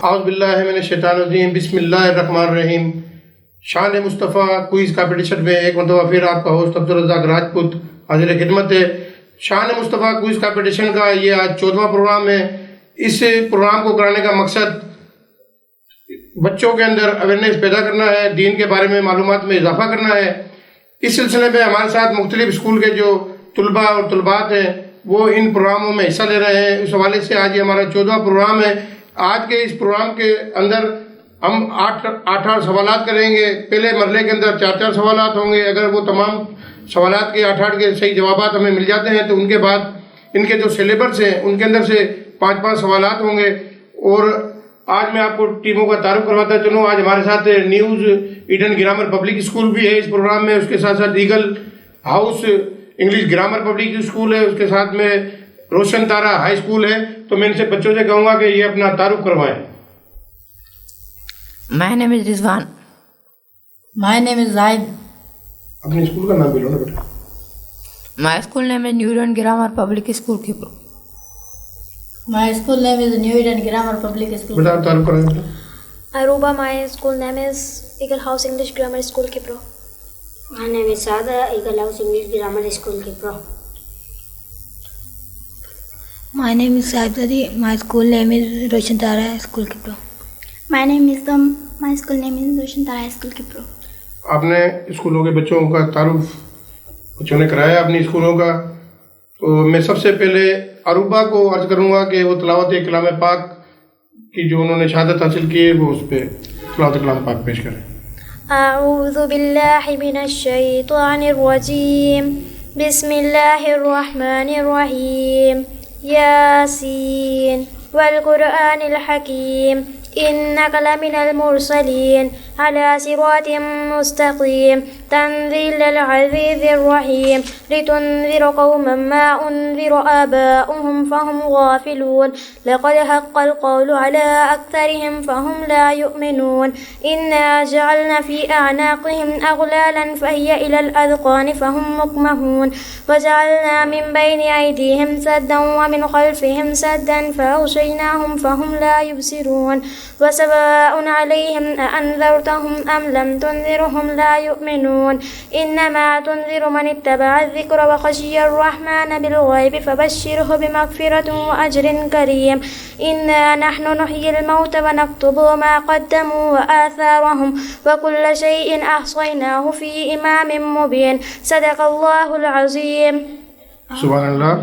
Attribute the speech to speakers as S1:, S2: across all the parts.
S1: औज़ुबिल्लाहिमिनश्शैतानिर्रजीम बिस्मिल्लाहिर्रहमानिर्रहीम। शान Mustafa quiz competition में एक मरतबा फिर आपका होस्ट अब्दुल रज़ाक राजपूत हाज़िर खिदमत है। शान मुस्तफ़ा क्विज़ कॉम्पिटिशन का ये आज 14वां प्रोग्राम है। इस प्रोग्राम को कराने का मकसद बच्चों के अंदर अवेयरनेस पैदा करना है, दीन के बारे में मालूमात में इजाफा करना है। इस सिलसिले में हमारे साथ मुख्तलिफ स्कूल के जो तुलबा और तुलबात हैं वो इन प्रोग्रामों में हिस्सा ले रहे हैं। इस हवाले से आज ये हमारा 14वां प्रोग्राम है। आज के इस प्रोग्राम के अंदर हम आठ सवालात करेंगे। पहले मरले के अंदर 4 सवालात होंगे। अगर वो तमाम सवालात के 8 के सही जवाबात हमें मिल जाते हैं तो उनके बाद इनके जो सिलेबस हैं उनके अंदर से 5 सवालात होंगे। और आज मैं आपको टीमों का तारुफ करवाता चलूँ। आज हमारे साथ news Eden grammar public school भी है इस प्रोग्राम में। उसके साथ साथ eagle house English grammar public school है। उसके साथ में रोशन तारा हाई स्कूल है। तो मैं इनसे बच्चों से कहूँगा कि ये अपना तारुफ करवाएं।
S2: My name is Rizwan.
S3: My name is Zaid.
S1: अपने स्कूल का नाम बोलो ना बेटा।
S2: My school name is New Eden Grammar Public School, Kipro.
S3: My school name is New Eden Grammar Public School.
S1: बेटा तारुफ कराएं बेटा।
S4: Aruba, my school name is Eagle House English Grammar School, Kipro.
S5: My name is Sada, Eagle House English Grammar School, Kipro.
S6: My name is Saibzadi. My school name is Roshan Tara School, Kipro.
S4: My name is my school name is Roshan Tara School, Kipro.
S1: आपने स्कूलों के बच्चों का तारुफ बच्चों ने कराया अपनी स्कूलों का। तो मैं सबसे पहले अरूबा को अर्ज करूँगा कि वो तिलावत कलाम पाक की जो उन्होंने शहादत हासिल की है वो उस पर तिलावत कलाम पाक पेश करें।
S4: अऊज़ु बिल्लाहि मिनश शैतानिर रजीम। बिस्मिल्लाहिर रहमानिर रहीम। यासीन वल कुरआनिल हकीम। इन्नका लमिनल मुरसलीन अला सिरातिम मुस्तकीम। तंज़ीलल अज़ीज़िर रहीम। लितुन्ज़िर कौमन मा उन्ज़िर आबाउहुम फहुम गाफिलून। लक़द हक़्क़ल क़ौलु अला अक्सरिहिम फहुम ला युमिनून। इन्ना जअलना फ़ी अअनाक़िहिम अग़लालन फ़हिय इलल अज़क़ानि फ़हुम मुक़महून। वजअलना मिन बैनि अयदीहिम सद्दन व मिन ख़ल्फ़िहिम सद्दन फ़अग़शयनाहुम फ़हुम ला युबसिरून। वसवाअन अलैहिम अअन्ज़रतहुम अम लम तुन्ज़िरहुम ला युमिनून। इन्नमा तुन्ज़िरु मन इत्तबअ अज़्ज़िक्र व ख़शियर रहमान बिलग़ैबि फ़बश्शिरहु बिमग़फ़िरतिन व अज्रिन करीम। इन्ना नहनु नुह्यिल मौत व नक्तुबु मा क़द्दमू व आसारहुम व कुल्ल शैइन अहसयनाहु फ़ी इमामिन मुबीन। सदक़ल्लाहुल अज़ीम।
S1: सुभान अल्लाह।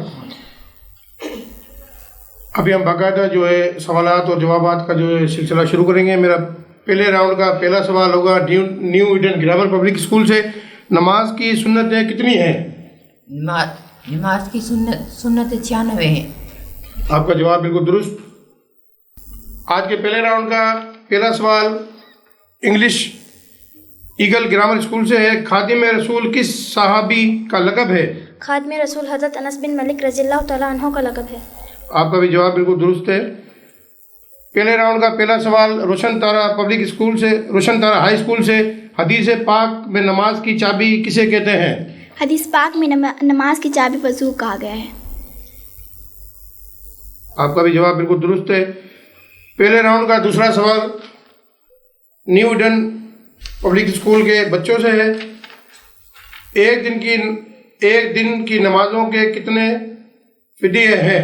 S1: अभी हम बाकायदा जो है सवालात और जवाबात का जो है सिलसिला शुरू करेंगे। मेरा पहले राउंड का पहला सवाल होगा new Eden grammar public school से। नमाज की सुन्नतें कितनी हैं?
S2: नमाज की सुन्नतें 96 हैं।
S1: आपका जवाब बिल्कुल दुरुस्त। आज के पहले राउंड का पहला सवाल इंग्लिश ईगल ग्रामर स्कूल से है। खादिम रसूल किस सहाबी का लक़ब है?
S4: खादिम रसूल हज़रत अनस बिन मलिक रज़ियल्लाहु तआला अन्हु का लक़ब है।
S1: आपका भी जवाब बिल्कुल दुरुस्त है। पहले राउंड का पहला सवाल रोशन तारा पब्लिक स्कूल से, रोशन तारा हाई स्कूल से। हदीस पाक में नमाज की चाबी किसे कहते हैं?
S4: हदीस पाक में नमाज की चाबी वज़ू कहा गया है।
S1: आपका भी जवाब बिल्कुल दुरुस्त है। पहले राउंड का दूसरा सवाल न्यू ईडन पब्लिक स्कूल के बच्चों से है। एक दिन की नमाजों के कितने फिदिये हैं?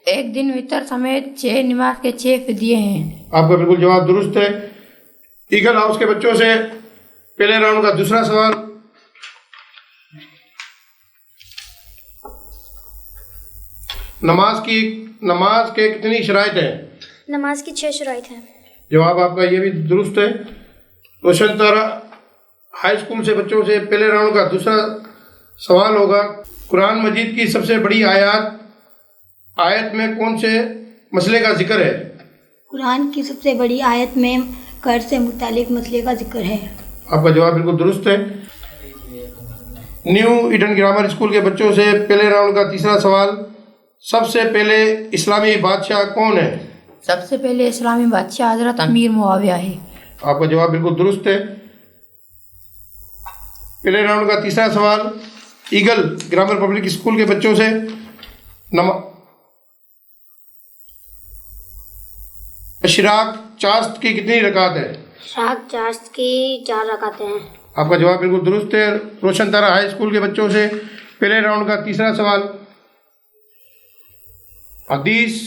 S2: एक दिन वितर समेत 6 नमाज के 6 फिदिये हैं।
S1: आपका बिल्कुल जवाब दुरुस्त है। ईगल हाउस के बच्चों से पहले राउंड का दूसरा सवाल नमाज के कितनी शराइत हैं?
S4: नमाज की 6 शराइत हैं।
S1: जवाब आपका ये भी दुरुस्त है। रोशन तारा हाई स्कूल से बच्चों से पहले राउंड का दूसरा सवाल होगा कुरान मजीद की सबसे बड़ी आयत में कौन से मसले का जिक्र है?
S6: कुरान की सबसे बड़ी आयत में कर्ज से मुतालिक मसले का जिक्र है।
S1: आपका जवाब बिल्कुल दुरुस्त है। न्यू ईडन ग्रामर स्कूल के बच्चों से पहले राउंड का तीसरा सवाल सबसे पहले इस्लामी बादशाह कौन है?
S2: सबसे पहले इस्लामी बादशाह हज़रत अमीर मुआविया है।
S1: आपका जवाब बिल्कुल दुरुस्त है। पहले राउंड का तीसरा सवाल ईगल ग्रामर पब्लिक स्कूल के बच्चों से इशराक चाश्त की कितनी रकात है?
S5: शाक चाश्त की 4 रकातें हैं।
S1: आपका जवाब बिल्कुल दुरुस्त है। रोशन तारा हाई स्कूल के बच्चों से पहले राउंड का तीसरा सवाल। हदीस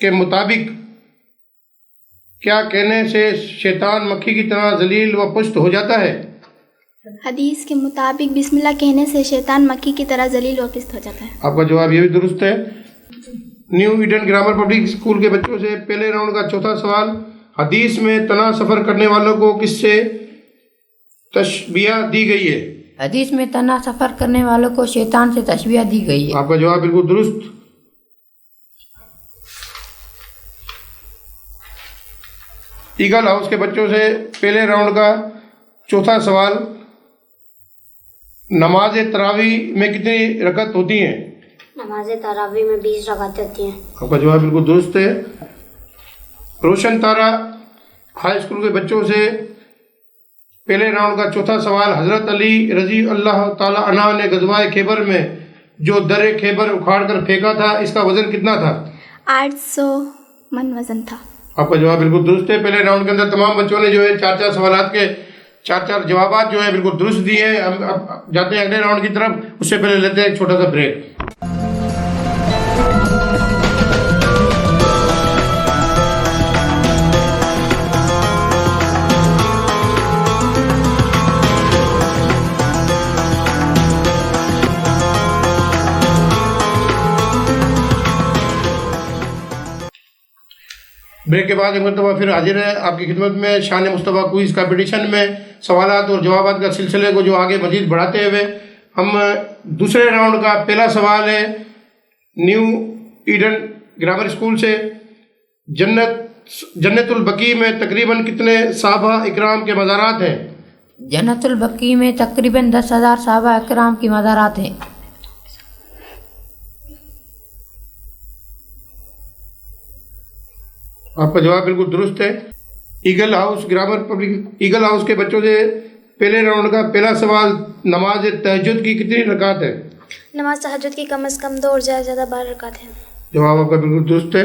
S1: के मुताबिक क्या कहने से शैतान मक्खी की तरह जलील व पुश्त हो जाता है?
S7: हदीस के मुताबिक बिस्मिल्लाह कहने से शैतान मक्खी की तरह जलील व पिस्त हो जाता है।
S1: आपका जवाब ये भी दुरुस्त है। New Eden grammar public school के बच्चों से पहले राउंड का चौथा सवाल। हदीस में तना सफ़र करने वालों को किससे तशबीह दी गई है?
S2: हदीस में तना सफ़र करने वालों को शैतान से तशबीह दी गई है।
S1: आपका जवाब बिल्कुल दुरुस्त। ईगल हाउस के बच्चों से पहले राउंड का चौथा सवाल। नमाज तरावी में कितनी रकत होती हैं?
S5: नमाज तरावी में 20 रकातें होती हैं।
S1: आपका जवाब बिल्कुल दुरुस्त है। रोशन तारा हाई स्कूल के बच्चों से पहले राउंड का चौथा सवाल। हज़रत अली रजी अल्लाह ताला अन्हु ने गज़वाए खैबर में जो दर खैबर उखाड़ कर फेंका था, इसका वजन कितना था?
S7: 800 मन वजन था।
S1: आपका जवाब बिल्कुल दुरुस्त है। पहले राउंड के अंदर तमाम बच्चों ने जो है 4-4 सवालात के 4-4 जवाबात जो है बिल्कुल दुरुस्त दिए हैं। हम अब जाते हैं अगले राउंड की तरफ। उससे पहले लेते हैं एक छोटा सा ब्रेक। ब्रेक के बाद एक मरतबा फिर हाजिर है आपकी खिदमत में शान मुस्तफ़ा क्विज़ कंपटीशन में सवालात और जवाबात का सिलसिले को जो आगे मजीद बढ़ाते हुए हम दूसरे राउंड का पहला सवाल है न्यू ईडन ग्रामर स्कूल से। जन्नतुल बकी में तकरीबन कितने साहबा इकराम के मज़ारात हैं?
S2: जन्नतुल बकी में तकरीबन 10,000 साहबा इकराम की मज़ारात हैं।
S1: आपका जवाब बिल्कुल दुरुस्त है। ईगल हाउस के बच्चों से पहले राउंड का पहला सवाल। नमाज तहज्जुद की कितनी रकात है?
S4: नमाज तहज्जुद की कम से कम 2 और ज़्यादा 12 रकात हैं।
S1: जवाब आपका बिल्कुल दुरुस्त है।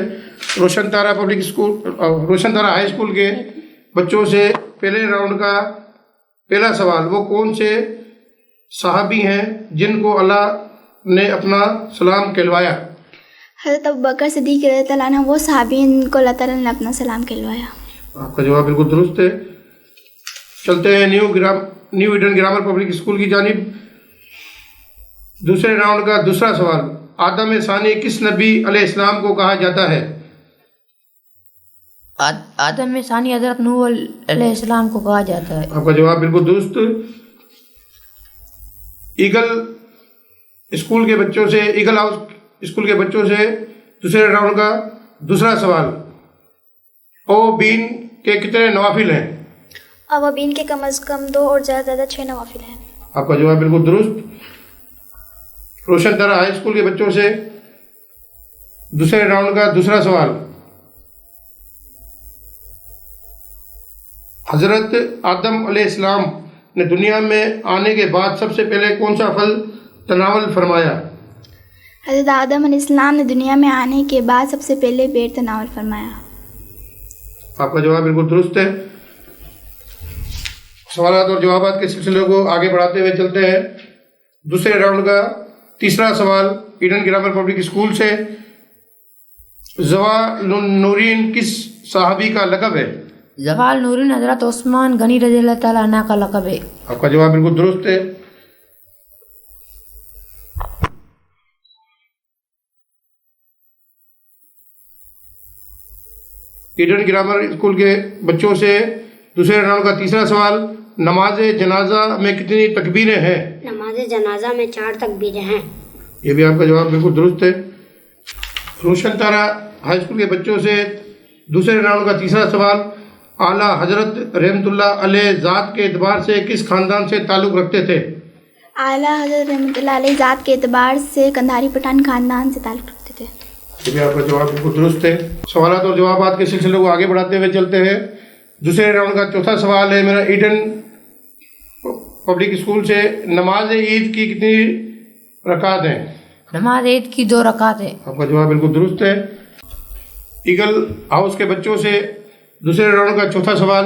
S1: रोशन तारा हाई स्कूल के बच्चों से पहले राउंड का पहला सवाल। वो कौन से सहाबी हैं जिनको अल्लाह ने अपना सलाम कहलवाया?
S7: हज़रत अबू बकर सिद्दीक़ रज़ियल्लाहु अन्हु वो सहाबी को अल्लाह ताला ने अपना सलाम कहलवाया।
S1: आपका जवाब बिल्कुल दुरुस्त है। चलते हैं new Eden grammar public school की जानिब। दूसरे राउंड का दूसरा सवाल। आदम सानी किस नबी अलैहिस्सलाम को कहा जाता है?
S2: आदम सानी हज़रत नूह अलैहिस्सलाम को कहा जाता है।
S1: आपका जवाब बिल्कुल दुरुस्त। ईगल हाउस स्कूल के बच्चों से दूसरे राउंड का दूसरा सवाल। बीन के कितने नवाफिल हैं?
S4: अवाबीन के कम से कम 2 और ज़्यादा 6 नवाफिल हैं।
S1: आपका जवाब बिल्कुल दुरुस्त। रोशन तारा हाई स्कूल के बच्चों से दूसरे राउंड का दूसरा सवाल। हजरत आदम अलैहिस्सलाम ने दुनिया में आने के बाद सबसे पहले कौन सा फल तनावल फरमाया?
S7: हज़रत आदम अलैहिस्सलाम ने दुनिया में आने के बाद सबसे पहले पेड़ तनावल फरमाया।
S1: आपका जवाब बिल्कुल दुरुस्त है। सवालात और जवाबात के सिलसिले को आगे बढ़ाते हुए चलते हैं। दूसरे राउंड का तीसरा सवाल ईडन ग्रामर पब्लिक स्कूल से। ज़वाल नूरीन किस सहाबी का लक़ब है?
S2: ज़वाल नूरीन हज़रत उस्मान गनी रज़ियल्लाहु ताला अन्हु का लक़ब है।
S1: आपका जवाब बिल्कुल दुरुस्त है। ईडन ग्रामर स्कूल के बच्चों से दूसरे राउंड का तीसरा सवाल। नमाज जनाजा में कितनी तकबीरें हैं?
S5: नमाज जनाजा में 4 तकबीरें हैं।
S1: ये भी आपका जवाब बिल्कुल दुरुस्त है। रोशन तारा हाई स्कूल के बच्चों से दूसरे राउंड का तीसरा सवाल। आला हजरत रहमतुल्लाह अलैह ज़ात के एतबार से किस खानदान से ताल्लुक़ रखते थे?
S7: आला हज़रत रहमतुल्लाह अलैह ज़ात के एतबार से कंधारी पठान खानदान से ताल्लुक़ रखते थे।
S1: ये भी आपका जवाब बिल्कुल दुरुस्त है। सवालात और जवाबात के सिलसिले को आगे बढ़ाते हुए चलते हैं। दूसरे राउंड का चौथा सवाल है मेरा ईडन पब्लिक स्कूल से। नमाज ईद की कितनी रकात हैं?
S2: नमाज ईद की 2 रकात है।
S1: आपका जवाब बिल्कुल दुरुस्त है। ईगल हाउस के बच्चों से दूसरे राउंड का चौथा सवाल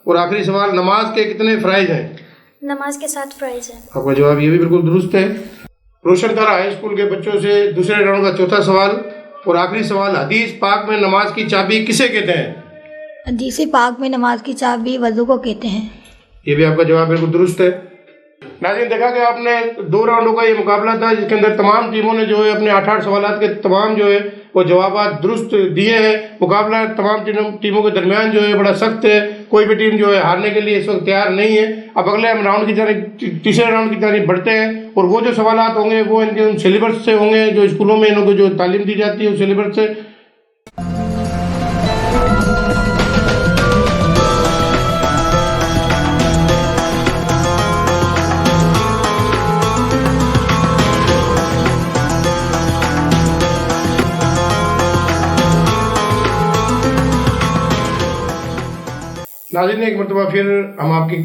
S1: और आखिरी सवाल, नमाज के कितने फ़राइज़ हैं?
S4: नमाज के 7 फ़राइज़ हैं।
S1: आपका जवाब ये भी बिल्कुल दुरुस्त है। रोशन तारा हाई स्कूल के बच्चों से दूसरे राउंड का चौथा सवाल और आखिरी सवाल, हदीस पाक में नमाज की चाबी किसे कहते हैं?
S6: हदीस पाक में नमाज की चाबी वज़ू को कहते हैं।
S1: ये भी आपका जवाब बिल्कुल दुरुस्त है। नाज़रीन, देखा कि आपने 2 राउंडों का ये मुकाबला था जिसके अंदर तमाम टीमों ने जो है अपने 8 सवालात के तमाम जो है वो जवाब दुरुस्त दिए हैं। मुकाबला तमाम टीमों के दरमियान जो है बड़ा सख्त है। कोई भी टीम जो है हारने के लिए इस वक्त तैयार नहीं है। अब अगले हम राउंड की तरफ तीसरे राउंड की तरफ बढ़ते हैं और वो जो सवालात होंगे वो इनके उन सिलेबस से होंगे जो स्कूलों में इनको जो तालीम दी जाती है उस सिलेबस से। नाज़रीन, एक मरतबा फिर हम आपकी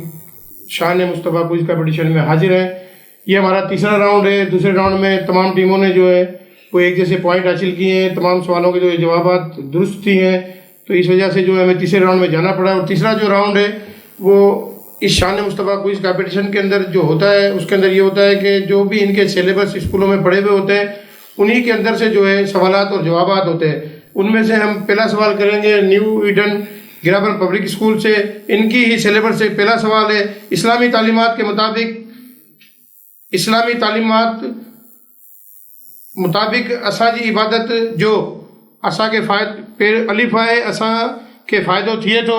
S1: शान मुस्तफ़ा क्विज़ कंपटीशन में हाजिर हैं। ये हमारा तीसरा राउंड है। दूसरे राउंड में तमाम टीमों ने जो है वो एक जैसे पॉइंट हासिल किए हैं, तमाम सवालों के जो जवाब दुरुस्त ही हैं, तो इस वजह से जो है हमें तीसरे राउंड में जाना पड़ा। और तीसरा जो राउंड है वो इस शान मुस्तफ़ा क्विज़ कंपटीशन के अंदर जो होता है उसके अंदर ये होता है कि जो भी इनके सिलेबस स्कूलों में पढ़े हुए होते हैं उन्हीं के अंदर से जो है सवालात और जवाबात होते हैं। उनमें से हम पहला सवाल करेंगे new Eden grammar public school से। इनकी ही सिलेबस से पहला सवाल है, इस्लामी तालीमात के मुताबिक असा जी इबादत जो असा के फ़ायदे अलिफ आहे, असा के फ़ाइदो थिए थो,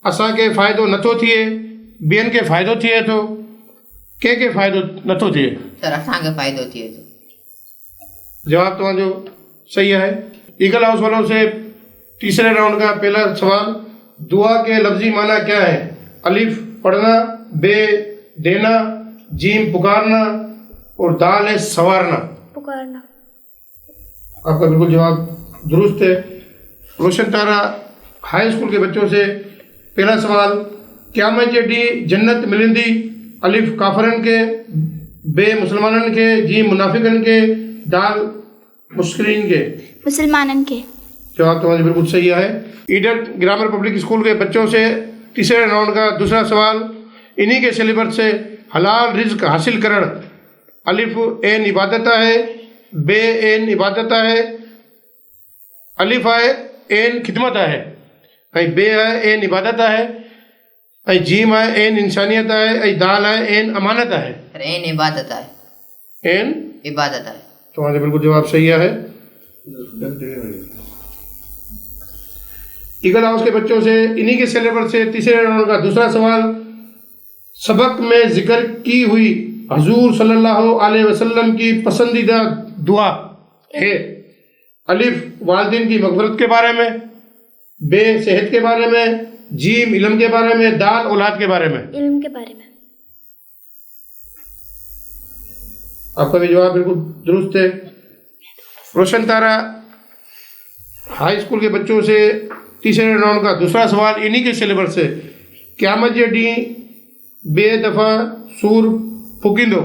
S1: असा के फ़ाइदो नथो थिए, ॿियनि के फ़ाइदो थिए थो, के फ़ाइदो नथो थिए?
S8: सर असांखे फ़ाइदो थिए थो।
S1: जवाब तव्हांजो सही है। ईगल हाउस वालों से तीसरे राउंड का पहला सवाल, दुआ के लफ्जी माना क्या है? अलिफ पढ़ना, बे देना, जीम पुकारना और दाल है सवारना।
S4: पुकारना।
S1: आपका बिल्कुल जवाब दुरुस्त है। रोशन तारा हाई स्कूल के बच्चों से पहला सवाल, क़यामत जे ॾींहुं जन्नत मिलंदी? अलिफ काफ़रनि के, बे मुसलमाननि के, जीम मुनाफिकनि के, दाल मुश्किलीन के।
S7: मुसलमानन के।
S1: जवाब तुम्हारा बिल्कुल सही है। ईडन ग्रामर पब्लिक स्कूल के बच्चों से तीसरे राउंड का दूसरा सवाल, इन्हीं के सिलेबस से हलाल रिज्क हासिल करण। अलिफ एन इबादत है, बे एन इबादत है, अलिफ है एन खिदमत है, ऐं बे है एन इबादत है, ऐं जीम है एन इंसानियत है, ऐं दाल है एन अमानत है।
S8: एन इबादत है।
S1: एन
S8: इबादत है।
S1: तुम्हारा बिल्कुल जवाब सही है। ईगल हाउस के बच्चों से इन्हीं के सिलेबस से तीसरे राउंड का दूसरा सवाल, सबक में जिक्र की हुई हजूर सल्लल्लाहु अलैहि वसल्लम की पसंदीदा दुआ है? अलिफ वालिदैन की मग़फ़िरत के बारे में, बे सेहत के बारे में, जीम इल्म के बारे में, दाल औलाद के बारे में।
S4: इल्म के बारे में।
S1: आपका भी जवाब बिल्कुल दुरुस्त है। रोशन तारा हाई स्कूल के बच्चों से तीसरे राउंड का दूसरा सवाल, इन्हीं के सिलेबस से, क़यामत जे ॾींहुं बे दफ़ा सूर फूकींदो?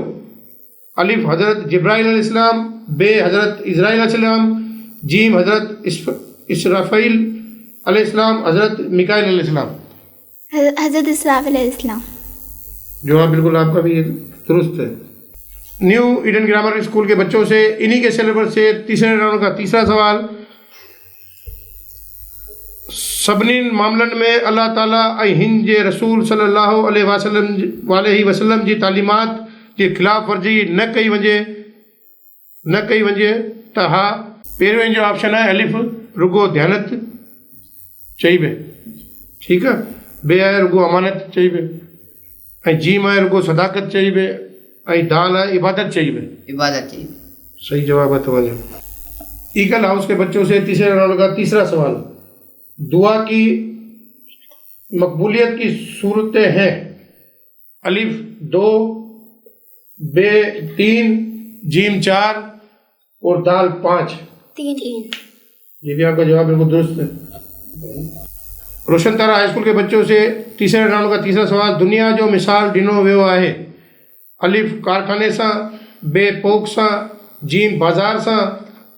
S1: अलिफ हज़रत जिब्राइल अलैहिस्सलाम, बे हज़रत इज़राइल अलैहिस्सलाम, जीम हज़रत इसराफील अलैहिस्सलाम, हज़रत मिकाईल अलैहिस्सलाम।
S7: हज़रत इसराफील अलैहिस्सलाम।
S1: जवाब बिल्कुल आपका भी दुरुस्त है। न्यू ईडन ग्रामर स्कूल के बच्चों से इन्हीं के सिलेबस से तीसरे राउंड का तीसरा सवाल, सभिनी मामलनि में अल्लाह ताला ऐं हिन जे रसूल सल्लल्लाहु अलैहि वसल्लम जी तालीमात जे ख़िलाफ़ वर्जी न कई वञे त हा, पहिरियों जो ऑप्शन है अलिफ रुगो दयानत चइबे, ठीकु आहे, बे आहे रुगो अमानत चइबे, ऐं जीम आहे रुगो सदाकत चइबे, ऐं दाल आहे इबादत चइबे।
S8: इबादत चइबे।
S1: सही जवाब है तव्हांजो। ईगल हाउस के बच्चों से तीसरे राउंड का तीसरा सवाल, दुआ की मकबूलियत की सूरतें हैं? अलिफ 2, बे 3, जीम 4 और दाल 5।
S4: 3।
S1: ये भी आपका जवाब बिल्कुल दुरुस्त है। रोशन तारा हाई स्कूल के बच्चों से तीसरे राउंड का तीसरा सवाल, दुनिया जो मिसाल ॾिनो वियो आहे? अलिफ कारखाने सां, बे पोख सां, जीम बाज़ार सां,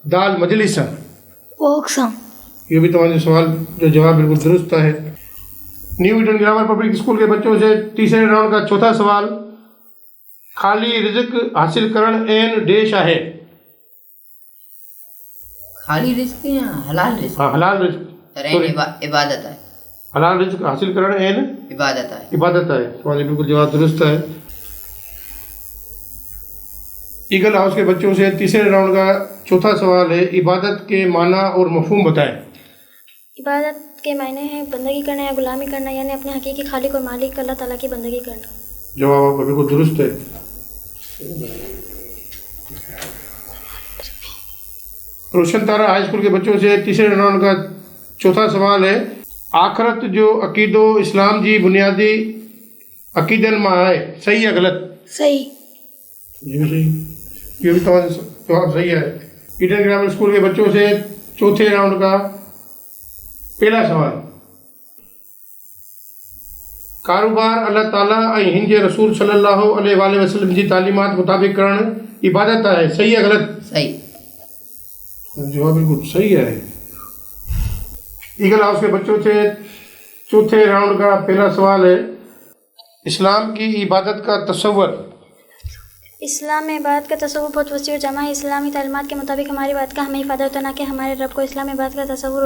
S1: दाल मजलिस सां।
S6: पोख सां।
S1: ये भी तुम्हारे सवाल जो जवाब बिल्कुल दुरुस्त है। New Eden grammar public school के बच्चों से तीसरे राउंड का चौथा सवाल, खाली रिज़्क हासिल करण एन देश है।
S8: खाली रिस्क या हलाल रिस्क?
S1: हाँ, हलाल रिज़्क।
S8: इबादत है।
S1: हलाल रिज़्क हासिल करण एन
S8: इबादत है।
S1: इबादत है। तुम्हारे बिल्कुल जवाब दुरुस्त है। ईगल हाउस के बच्चों से तीसरे राउंड का चौथा सवाल है, इबादत के माना और मफहूम बताएं।
S4: इबादत के मायने हैं बंदगी करना या गुलामी करना, यानी अपने हकीकी खालिक और मालिक अल्लाह ताला की बंदगी करना।
S1: जवाब आपका बिल्कुल दुरुस्त है। रोशन तारा हाई स्कूल के बच्चों से तीसरे राउंड का चौथा सवाल है, आखरत जो अकीदो इस्लाम जी बुनियादी अकीदन मां है, सही या गलत?
S6: सही।
S1: ये भी सही, ये भी तुम्हारा जवाब सही है। ईडन ग्रामर स्कूल के बच्चों से चौथे राउंड का पहला सवाल, कारोबार अल्लाह ताला ऐं हिन जे रसूल सल्लल्लाहु अलैहि वसल्लम जी तालीमात मुताबिक करण इबादत है, सही या गलत?
S8: सही।
S1: जवाब बिल्कुल सही है। ईगल हाउस के बच्चों से चौथे राउंड का पहला सवाल है, इस्लाम की इबादत का तस्वर।
S4: इस्लाम में इबादत का तस्वुर बहुत वसी और जमा है। इस्लामी तालीमात के मुताबिक हमारी बात का हमें इफादा होता ना कि हमारे रब को इस्लामी इबादत का तस्वुर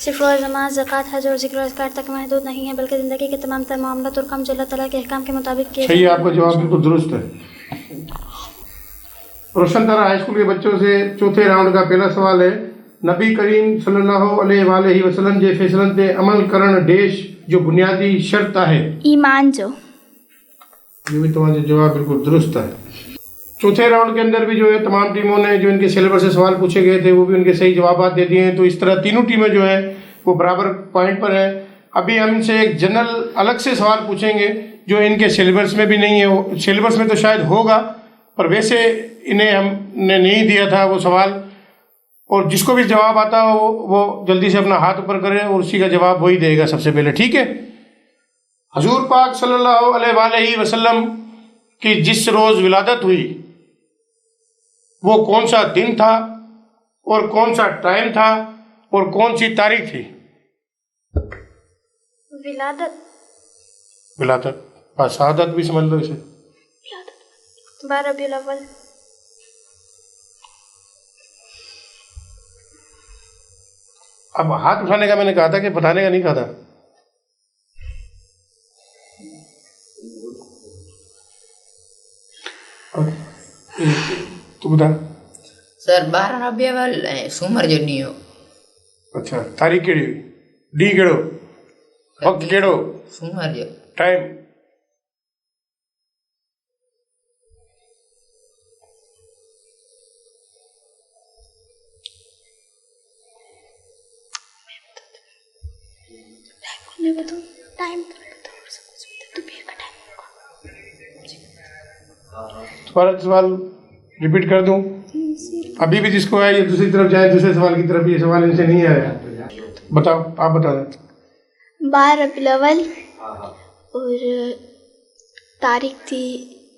S4: सिर्फ रोज़ नमाज, ज़कात, हज और ज़िक्र अज़कार तक महदूद नहीं है, बल्कि ज़िंदगी के तमाम तर मामलात और काम जो अल्लाह ताला के अहकाम के मुताबिक किए।
S1: सही है, आपका जवाब बिल्कुल दुरुस्त है। रोशन तारा हाई स्कूल के बच्चों से चौथे राउंड का पहला सवाल है, नबी करीम सल्लल्लाहु अलैहि वसल्लम जे फैसलन ते अमल करण देश जो बुनियादी शर्त है।
S7: ईमान जो।
S1: ये भी तुम्हारा जवाब बिल्कुल दुरुस्त है। चौथे राउंड के अंदर भी जो है तमाम टीमों ने जो इनके सिलेबस से सवाल पूछे गए थे वो भी उनके सही जवाब दे दिए हैं, तो इस तरह तीनों टीमें जो है वो बराबर पॉइंट पर है। अभी हम इनसे एक जनरल अलग से सवाल पूछेंगे जो इनके सिलेबस में भी नहीं है, सिलेबस में तो शायद होगा पर वैसे इन्हें हमने नहीं दिया था वो सवाल, और जिसको भी जवाब आता हो वो जल्दी से अपना हाथ ऊपर करे और उसी का जवाब वही देगा सबसे पहले, ठीक है। हजूर पाक सल्लल्लाहु अलैहि वसल्लम की जिस रोज़ विलादत हुई वो कौन सा दिन था और कौन सा टाइम था और कौन सी तारीख थी? विलादत शहादत भी समझ लो इसे।
S4: 12 रबीउल अव्वल।
S1: अब हाथ उठाने का मैंने कहा था कि बताने का नहीं कहा था। तू बता।
S8: सर 12 रबी अव्वल सूमर जो ॾींहुं हो।
S1: अच्छा, तारीख़ कहिड़ी हुई? ॾींहुं कहिड़ो? वक़्तु कहिड़ो?
S8: सूमर जो।
S1: टाइम? तुम्हारा सवाल रिपीट कर दूं? अभी भी जिसको है ये दूसरी तरफ जाए, दूसरे सवाल की तरफ, ये सवाल इनसे नहीं आया। बताओ, आप बता दें।
S7: 12 रबीउल अव्वल और तारीख थी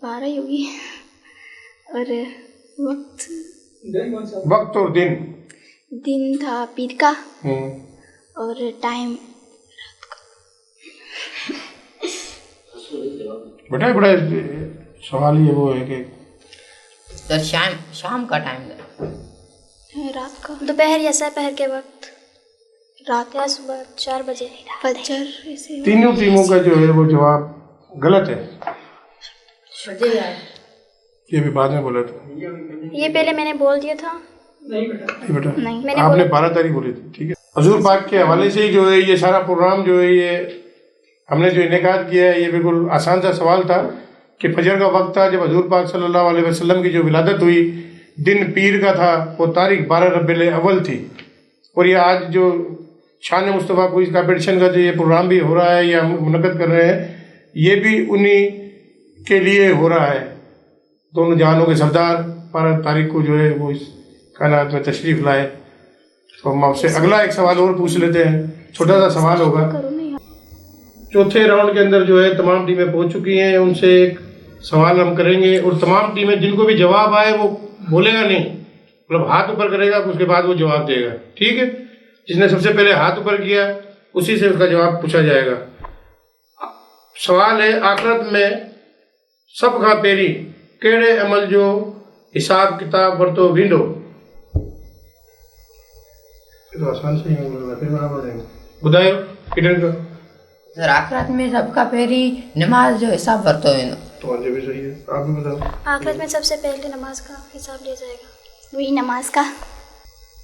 S7: 12 ही होगी, और
S1: वक्त और
S7: दिन था पीर का, और टाइम
S1: बड़ा सवाल ये वो है कि
S8: सर शाम का टाइम था,
S7: रात का,
S4: दोपहर या सपहर के वक्त,
S7: रात
S4: या सुबह 4 बजे,
S7: फजर। ऐसे
S1: तीनों टीमों का जो है वो जवाब गलत है। ये भी बाद में बोला था।
S4: ये पहले मैंने बोल दिया था।
S1: नहीं बेटा,
S4: मैंने
S1: आपने 12 तारीख बोली थी, ठीक है। हजूर पाक के हवाले से ही जो है ये सारा प्रोग्राम जो है ये हमने जो इनेकाद किया है, ये बिल्कुल आसान सा सवाल था कि फजर का वक्त था जब हजूर पाक सल्लल्लाहु अलैहि वसल्लम की जो विलादत हुई, दिन पीर का था, वो तारीख 12 रबीउल अव्वल थी। और ये आज जो शान मुस्तफ़ा क्विज़ कॉम्पिटिशन का जो ये प्रोग्राम भी हो रहा है या हम मुनक़द कर रहे हैं, ये भी उन्हीं के लिए हो रहा है। दोनों जहानों के सरदार 12 तारीख को जो है वो इस कायनात में तशरीफ़ लाए। तो हम आपसे अगला एक सवाल और पूछ लेते हैं, छोटा सा सवाल होगा। चौथे राउंड के अंदर जो है तमाम टीमें पहुंच चुकी हैं, उनसे एक सवाल हम करेंगे और तमाम टीमें जिनको भी जवाब आए वो बोलेगा नहीं, मतलब हाथ ऊपर करेगा, उसके बाद वो जवाब देगा, ठीक है। जिसने सबसे पहले हाथ ऊपर किया उसी से उसका जवाब पूछा जाएगा। सवाल है, आखिरत में सब खां पहिरीं कहिड़े अमल जो हिसाब किताब वरितो वेंदो? तो आसान से ही फिर ॿुधायो किडन का।
S2: सर आखिरत में सबका पहिरीं नमाज जो हिसाब वरितो वेंदो।
S1: तुम्हारे भी सही है, आप भी बताओ।
S4: आखिरत में सबसे पहले नमाज का हिसाब लिया जाएगा।
S7: वही नमाज का।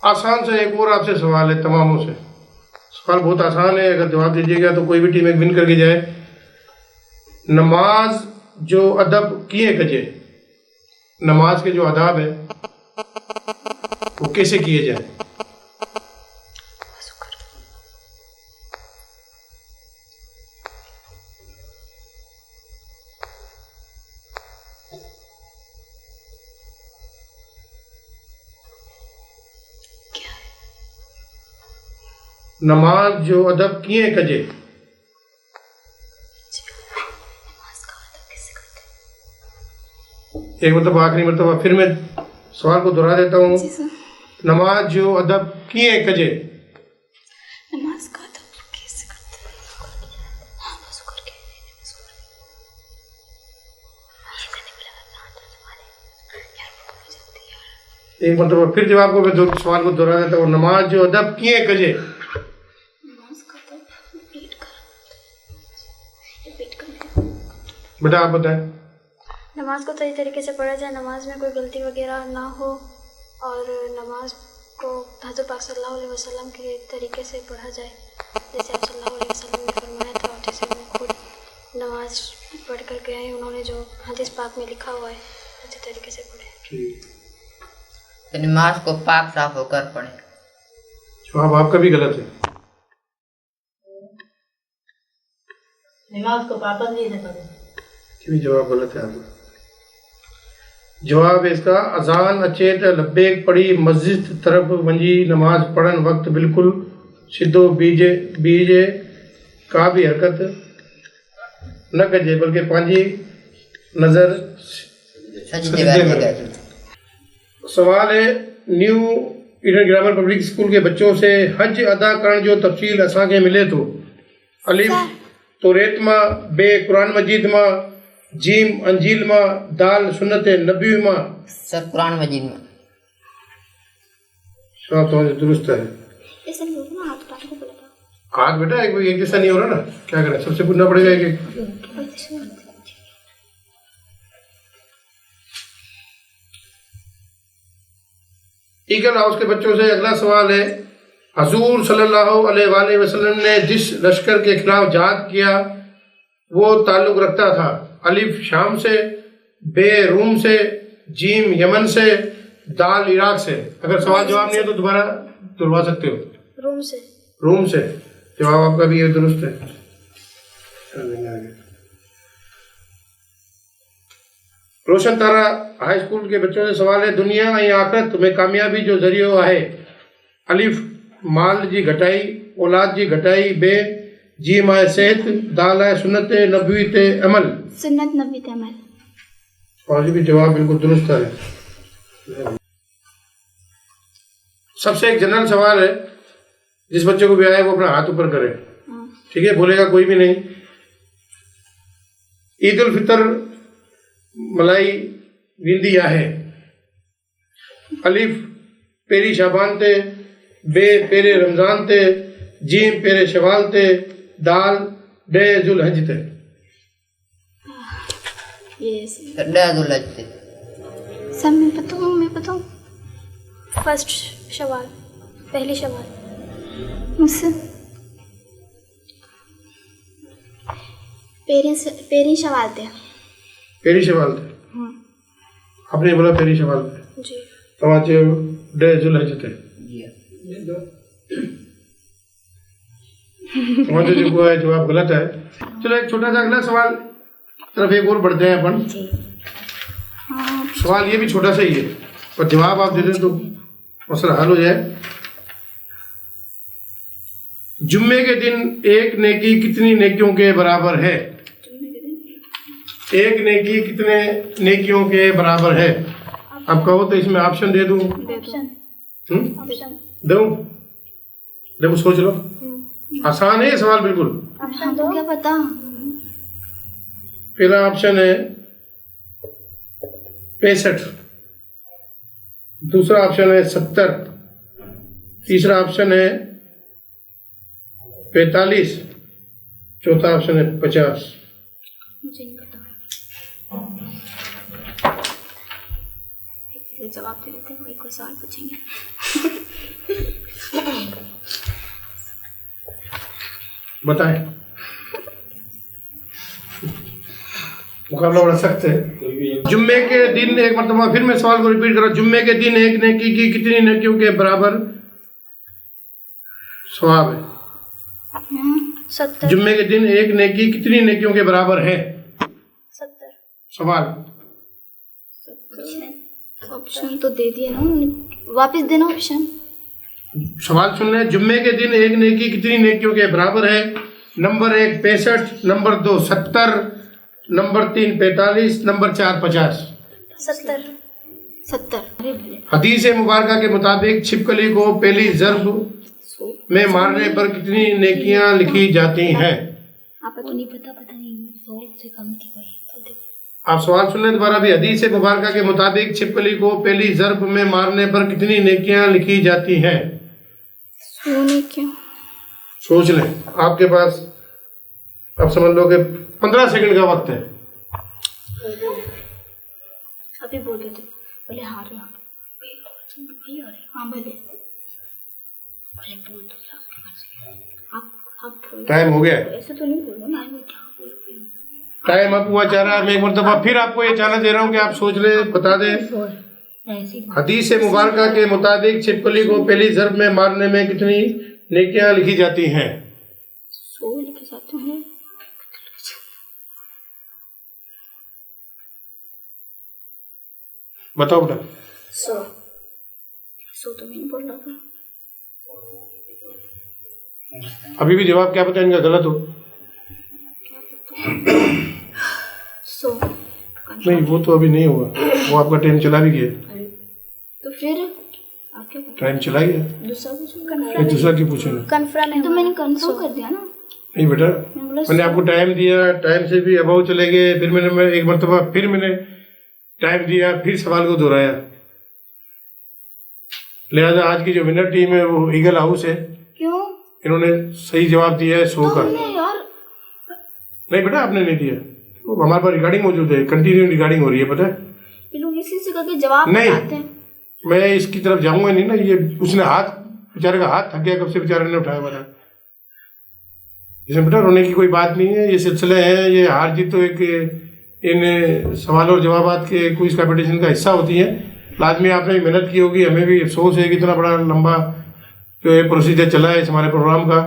S1: आसान से एक और आपसे सवाल है तमामों से। सवाल बहुत आसान है, अगर जवाब दीजिएगा तो कोई भी टीम एक विन करके जाए। नमाज जो अदब किए कजे, नमाज के जो आदाब है वो कैसे किए जाए? नमाज जो अदब किए कजे, एक मतलब आखिरी मरतबा फिर मैं सवाल को दोहरा देता हूँ। नमाज जो अदब किए कजे,
S7: नमाज का अदब कैसे करते
S1: एक मतलब फिर जवाब को मैं सवाल को दोहरा देता हूँ। नमाज जो अदब किए कजे, बेटा आप बताएं।
S4: नमाज को सही तरीके से पढ़ा जाए, नमाज में कोई गलती वगैरह ना हो और नमाज को हज़रत पाक सल्लल्लाहु अलैहि वसल्लम के तरीके से पढ़ा जाए, जैसे आप सल्लल्लाहु अलैहि वसल्लम ने फरमाया था और जैसे वो खुद नमाज पढ़ कर गए हैं, उन्होंने जो हदीस पाक में लिखा हुआ है उसी तरीके से पढ़े।
S8: तो नमाज को पाक साफ होकर पढ़े।
S1: जवाब आपका भी गलत है।
S3: नमाज को पाबंदी से पढ़े।
S1: जवाब गलत है आपका। जवाब इसका, अजान अचे त लब्बैक पढ़ी मस्जिद तरफ़ वञी नमाज पढ़न वक्त बिल्कुल सीधो बीजे का भी हरकत न कजे, बल्कि पंहिंजी नज़र सजदे में रखे। सवाल है, new Eden grammar public school के बच्चों से हज अदा करण जो तफ़सील असांखे मिले तो? अलिफ तौरेत मां, बे कुरान मजीद मां, जीम अंजील मां, दाल सुन्नत नबी मां।
S8: सर कुरान मजीद में।
S1: जवाब तो दुरुस्त है।
S7: ऐसे नहीं बोलना, हाथ पाट को बोला।
S1: हाथ बेटा एक जैसा नहीं हो रहा ना, क्या करें, सबसे पूछना पड़ेगा एक। ईगल हाउस के बच्चों से अगला सवाल है, हजूर सल्लल्लाहु अलैहि वसल्लम ने जिस लश्कर के खिलाफ जहाद किया वो ताल्लुक रखता था? अलिफ शाम से, बे रूम से, जीम यमन से, दाल इराक से। अगर सवाल जवाब नहीं है तो दोबारा दोहरा सकते हो।
S4: रूम से।
S1: रूम से, जवाब आपका भी ये दुरुस्त है। रोशन तारा हाई स्कूल के बच्चों से सवाल है, दुनिया ऐं आख़िरत में कामयाबी जो ज़रियो आहे? अलिफ माल जी घटाई, औलाद जी घटाई, बे जीम आहे सेहत, दाल आहे सुन्नत नबवी ते अमल।
S7: सुन्नत नबी ते अमल।
S1: और भी जवाब बिल्कुल दुरुस्त है। सबसे एक जनरल सवाल है, जिस बच्चे को भी आए वो अपना हाथ ऊपर करे, ठीक है, बोलेगा कोई भी नहीं। ईद उल फितर मलाई वेंदी आहे? अलिफ पहिरीं शाबान ते, बे पहिरें रमज़ान ते, जीम पहिरें शवाल ते, दाल 10 ज़ुल्हज ते।
S8: सर 10 ज़ुल्हज ते।
S7: सब मैं बताऊँ।
S4: फर्स्ट शवाल, पहली शवाल।
S7: मुझसे पेरी शवाल थे।
S1: पहिरीं शवाल ते आपने बोला पहिरीं शवाल ते
S4: जी।
S1: तव्हां चयो 10 ज़ुल्हज ते। तुम्हारा जो है जवाब गलत है। चलो एक छोटा सा अगला सवाल तरफ एक और बढ़ते हैं अपन। सवाल ये भी छोटा सा ही है पर जवाब आप दे दें तो मसला हल हो जाए। जुम्मे के दिन एक नेकी कितनी नेकियों के बराबर है? एक नेकी कितने नेकियों के बराबर है? अब कहो तो इसमें ऑप्शन दे दूं?
S4: ऑप्शन।
S1: दूं? देखो सोच लो, आसान है ये सवाल बिल्कुल।
S7: हमको क्या पता।
S1: पहला ऑप्शन है 65, दूसरा ऑप्शन है 70, तीसरा ऑप्शन है 45, चौथा ऑप्शन है 50।
S7: मुझे नहीं पता। जवाब दे देते हैं, एक और सवाल पूछेंगे।
S1: बताएं, मुकाबला बड़ा सख्त है। जुम्मे के दिन, एक मरतबा फिर मैं सवाल को रिपीट कर रहा हूं, जुम्मे के दिन एक नेकी की कितनी नेकियों के बराबर सवाब है?
S4: 70।
S1: जुम्मे के दिन एक नेकी कितनी नेकियों के बराबर है?
S4: 70।
S1: सवाल
S7: ऑप्शन तो दे दिए ना, वापस देना ऑप्शन।
S1: सवाल सुन लें, जुम्मे के दिन एक नेकी कितनी नेकियों के बराबर है? Number 1 65, number 2 70, number 3 45, number 4 50।
S7: 70।
S1: हदीस मुबारका के मुताबिक छिपकली को पहली ज़र्ब में मारने पर कितनी नेकियां लिखी जाती हैं?
S3: आपको नहीं पता, पता नहीं 100 से कम की कोई।
S1: आप सवाल सुन लें दोबारा भी। हदीस मुबारका के मुताबिक छिपकली को पहली ज़र्ब में मारने पर कितनी नेकियां लिखी जाती हैं?
S7: सोने क्यों?
S1: सोच लें, आपके पास अब समझ लो कि 15 सेकंड का वक्त है।
S7: अभी बोले थे, बोले हार रहा हाँ भले बोल दो आप
S1: टाइम हो गया,
S7: ऐसे तो नहीं बोलो ना।
S1: टाइम अब हुआ जा रहा है। मैं एक मरतबा फिर आपको ये चांस दे रहा हूँ कि आप सोच ले, बता दें। हदीस मुबारका के मुताबिक छिपकली को पहली ज़र्ब में मारने में कितनी नेकियां लिखी जाती हैं?
S7: 100 लिखे जाते हैं।
S1: बताओ बेटा।
S7: 100 तो मैंने बोल रहा था।
S1: अभी भी जवाब क्या पता इनका गलत हो।
S7: 100
S1: नहीं, वो तो अभी नहीं होगा, वो आपका टाइम चला भी गया।
S7: तो फिर आप क्या
S1: टाइम चला गया,
S7: दूसरा पूछो।
S1: दूसरा क्यों पूछेंगे?
S7: कन्फर्म है तो मैंने कंफर्म कर दिया ना।
S1: नहीं बेटा, मैंने आपको टाइम दिया, टाइम से भी अबाउ चले गए, फिर मैं एक मरतबा फिर मैंने टाइम दिया, फिर सवाल को दोहराया। लिहाजा आज की जो विनर टीम है वो ईगल हाउस है।
S7: क्यों?
S1: इन्होंने सही जवाब दिया है 100 का।
S7: यार
S1: नहीं बेटा, आपने नहीं दिया। वो हमारे पास रिकॉर्डिंग मौजूद है, कंटिन्यू रिकॉर्डिंग हो रही है, पता है?
S7: ये लोग इसी से करके जवाब
S1: नहीं,
S7: बताते हैं।
S1: मैं इसकी तरफ जाऊंगा नहीं ना। ये उसने हाथ, बेचारे का हाथ थक गया, कब से बेचारे ने उठाया बता। इसमें बेटा रोने की कोई बात नहीं है। ये सिलसिले हैं, ये हार जीत तो एक इन सवाल और जवाबात के क्विज कॉम्पिटिशन का हिस्सा होती है। लाजमी आपने मेहनत की होगी, हमें भी अफसोस है कि इतना बड़ा लंबा जो है प्रोसीजर चला है इस हमारे प्रोग्राम का।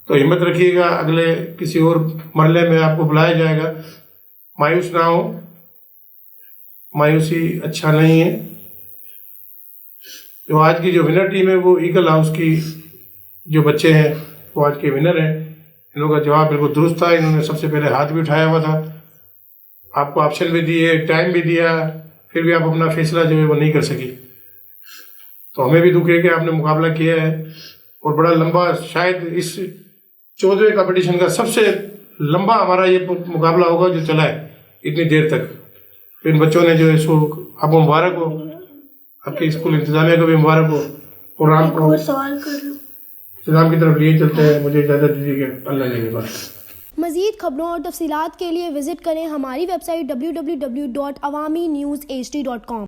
S1: तो हिम्मत रखिएगा, अगले किसी और मरहले में आपको बुलाया जाएगा। मायूस ना हो, मायूसी अच्छा नहीं है। तो आज की जो विनर टीम है वो ईगल हाउस की जो बच्चे हैं वो आज के विनर हैं। इन लोगों का जवाब बिल्कुल दुरुस्त था। इन्होंने सबसे पहले हाथ भी उठाया हुआ था, आपको ऑप्शन भी दिए, टाइम भी दिया, फिर भी आप अपना फैसला जो है वो नहीं कर सकी। तो हमें भी दुख है कि आपने मुकाबला किया है और बड़ा लंबा, शायद इस 14वें कॉम्पिटिशन का सबसे लंबा हमारा ये मुकाबला होगा जो चला है इतनी देर तक। तो इन बच्चों ने जो है सो आपको मुबारक हो, आपके स्कूल इंतजामिया को भी मुबारक हो। और आपको
S7: सवाल कर लो,
S1: इंतजाम की तरफ लिए चलते हैं। मुझे इजाज़त दीजिए, अल्लाह के बाद।
S9: मज़ीद खबरों और तफसीलात के लिए विज़िट करें हमारी वेबसाइट www.awamiNewsHD.com।